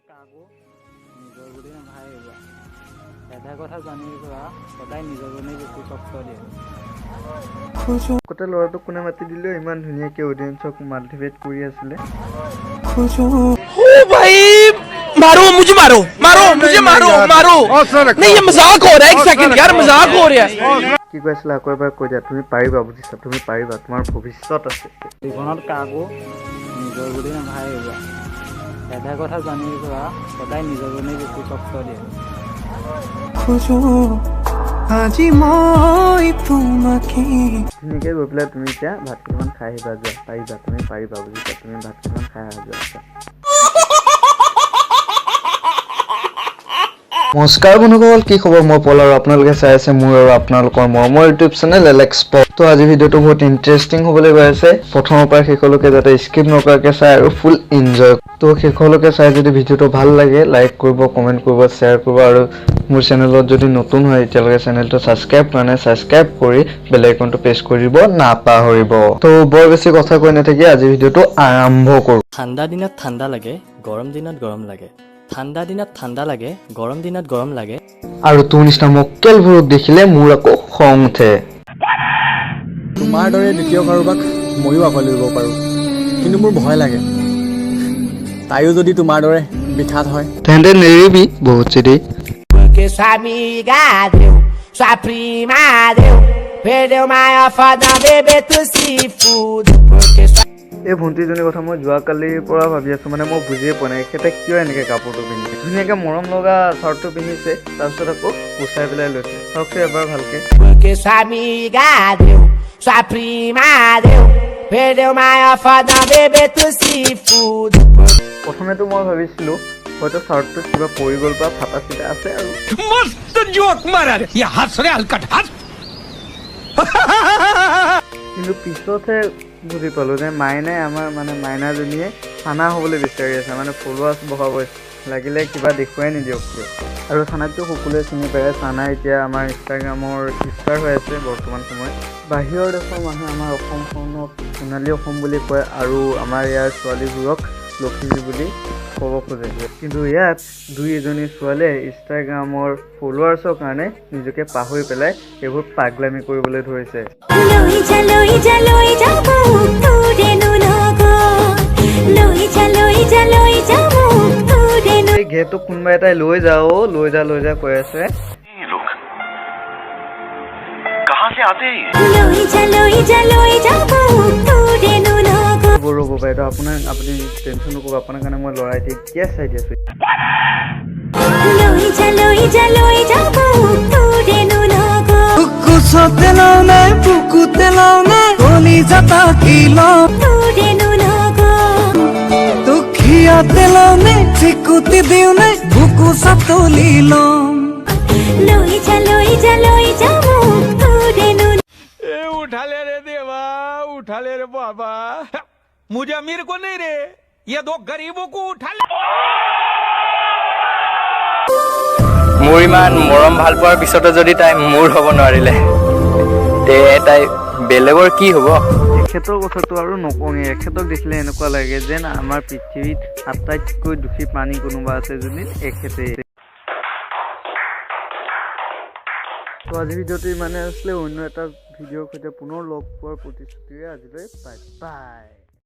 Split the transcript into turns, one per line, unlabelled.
কাকো নিজৰ বুলি নাভাবিবা। এটা কথা জানি যোৱা, সদায় নিজৰজনেই বেছি কষ্ট দিয়ে।
আগতে ল'ৰাটোক কোনে মাতি দিলেও ইমান ধুনীয়াকৈ অডিয়েঞ্চক মাল্টিভেট কৰি আছিলে।
मारो मुझे मारो मारो मुझे मारो मारो नहीं ये मजाक हो रहा है एक सेकंड यार मजाक हो रहा है
কি কৈ আছিলে আকৌ এবাৰ কৈ দিয়া। তুমি পাৰিবা, বুজিছা? তুমি পাৰিবা, তোমাৰ ভৱিষ্যত আছে।
জীৱনত কাকো নিজৰ বুলি নাভাবিবা। এটা কথা জানি যোৱা, সদায় নিজৰজনেই বেছি কষ্ট দিয়ে।
ধুনীয়াকৈ গৈ পেলাই তুমি এতিয়া ভাত কেইটামান খাই আহিবা। যোৱা, পাৰিবা, তুমি পাৰিবা, বুজিছা? তুমি ভাত কেইটামান খাই আহা, যোৱা। নমস্কাৰ বন্ধুসকল, কি খবৰ? মই পল আৰু আপোনালোকে চাই আছে মোৰ আৰু আপোনালোকৰ মৰমৰ ইউটিউব চেনেল এলেক্স পল। তো আজি ভিডিঅ'টো বহুত ইণ্টাৰেষ্টিং হ'বলৈ গৈ আছে। প্ৰথমৰ পৰা শেষলৈকে যাতে স্কিপ নকৰাকৈ চাই আৰু ফুল এনজয়। তো শেষলৈকে চাই যদি ভিডিঅ'টো ভাল লাগে লাইক কৰিব, কমেণ্ট কৰিব, শ্বেয়াৰ কৰিব আৰু মোৰ চেনেলত যদি নতুন হয় এতিয়ালৈকে চেনেলটো ছাবস্ক্ৰাইব কৰা নাই, ছাবস্ক্ৰাইব কৰি বেল আইকনটো প্ৰেছ কৰিব নাপাহৰিব। তো বৰ বেছি কথা কৈ নাথাকি আজি ভিডিঅ'টো আৰম্ভ কৰোঁ।
ঠাণ্ডা দিনত ঠাণ্ডা লাগে, গৰম দিনত গৰম লাগে। ঠাণ্ডা দিনত ঠাণ্ডা লাগে, গৰম দিনত গৰম লাগে।
আৰু তোৰ নিচিনা মক্কেলবোৰক দেখিলে মোৰ আকৌ খং উঠে।
তোমাৰ দৰে দ্বিতীয় কাৰোবাক ময়ো আঁকোৱালি ল'ব পাৰোঁ, কিন্তু মোৰ ভয় লাগে তাইও যদি তোমাৰ দৰে বিখ্যাত হয়।
তেন্তে নেৰিবি বহুত চিৰি।
Porque sua amiga deu, sua prima deu, perdeu maior foda, bebê tu se fude. Porque sua
এই ভণ্টিজনীৰ কথা মই যোৱাকালিৰ পৰা ভাবি আছোঁ, মানে মই বুজিয়ে পোৱা নাই এখেতে কিয় এনেকৈ কাপোৰটো পিন্ধি ধুনীয়াকৈ মৰম লগা চাৰ্টটো পিন্ধিছে, তাৰপিছত আকৌ গুচাই পেলাই লৈছে। চাওকচোন এবাৰ ভালকৈ।
Porque sua amiga deu, sua prima deu, perdeu maior foda, bebê tu se fude.
প্ৰথমেতো মই ভাবিছিলোঁ হয়তো চাৰ্টটোত কিবা পৰি গ'ল বা ফাটা চিটা আছে আৰু
मस्त जोक मारा रे ये हंस रे हलकट हंस
কিন্তু পিছতহে বুজি পালোঁ যে মাইনাজনীয়ে থানা হ'বলৈ বিচাৰি আছে, মানে ফলোৱাৰ্ছ বঢ়াব লাগিলে কিবা দেখুৱাই নিদিয়ক কিয়। আৰু থানাকতো সকলোৱে চিনি পায়। থানা এতিয়া আমাৰ ইনষ্টাগ্ৰামৰ ষ্টাৰ হৈ আছে বৰ্তমান সময়ত। বাহিৰৰ দেশৰ মানুহে আমাৰ অসমখনক সোণালী অসম বুলি কয় আৰু আমাৰ ইয়াৰ ছোৱালীবোৰক লক্ষী বুলি ক'ব খোজে। কিন্তু ইয়াত দুই এজনী ছোৱালীয়ে ইনষ্টাগ্ৰামৰ ফলোৱাৰ্ছৰ কাৰণে নিজকে পাহৰি পেলাই এইবোৰ পাগলামি কৰিবলৈ ধৰিছে। এই ঘেৰটোক কোনোবা এটাই লৈ যা কৈ আছে। ৰ'ব বাইদেউ, আপুনি টেনশ্যন নকৰিব, আপোনাৰ কাৰণে মই ল'ৰাই এতিয়া চাই দি আছোঁ।
उठा ले रे देवा उठा ले रे बाबा मुझे अमीर को नहीं रे ये दो गरीबों को उठा ले।
মোৰ ইমান মৰম ভাল পোৱাৰ পিছতো যদি তাই মোৰ হ'ব নোৱাৰিলে তে তাই বেলেগৰ কি হ'ব?
এখেতৰ কথাটো আৰু নকওঁৱে। এখেতক দেখিলে এনেকুৱা লাগে যেন আমাৰ পৃথিৱীত আটাইতকৈ দুখী প্ৰাণী কোনোবা আছে যদি এখেতে। তো আজি ভিডিঅ'টো ইমানে আছিলে। অন্য এটা ভিডিঅ'ৰ সৈতে পুনৰ লগ পোৱাৰ প্ৰতিশ্ৰুতিৰে আজিলৈ বাই বাই।